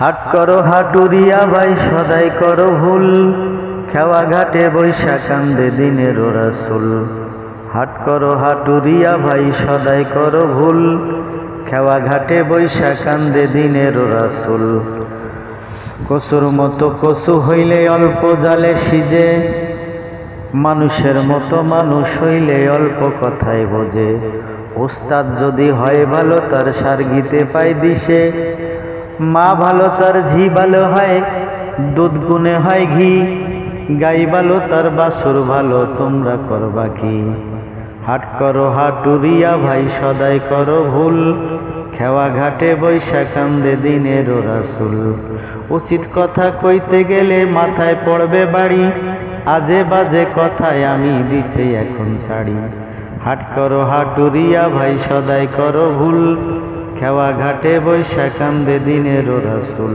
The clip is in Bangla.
হাট করো হাটুরিয়া ভাই সদাই করো ভুল, খেওয়া ঘাটে বৈশা কান্দে দিনের রাসূল। হাট করো হাটুরিয়া ভাই সদাই করো ভুল, খেওয়া ঘাটে বৈশা কান্দে দিনের রাসূল। কসুর মতো কসু হইলে অল্প জালে সিজে, মানুষের মতো মানুষ হইলে অল্প কথায় বোঝে। ওস্তাদ যদি হয় ভালো তার সারগিতে পায় দিশে, মা ভালো তার ঝি ভালো হয়, দুধ গুনে হয় ঘি। গাই ভালো তার বাছুর ভালো, তোমরা করবা কি? হাট করো হাটুরিয়া ভাই সদাই করো ভুল, খেওয়া ঘাটে বৈশা কান্দে দিনের রাসূল। উচিত কথা কইতে গেলে মাথায় পড়বে বাড়ি, আজে বাজে কথায় আমি দিছে এখন ছাড়ি। হাট করো হাটুরিয়া ভাই সদাই করো ভুল, খেওয়া ঘাটে বৈশা কান্দে দিনের রাসূল।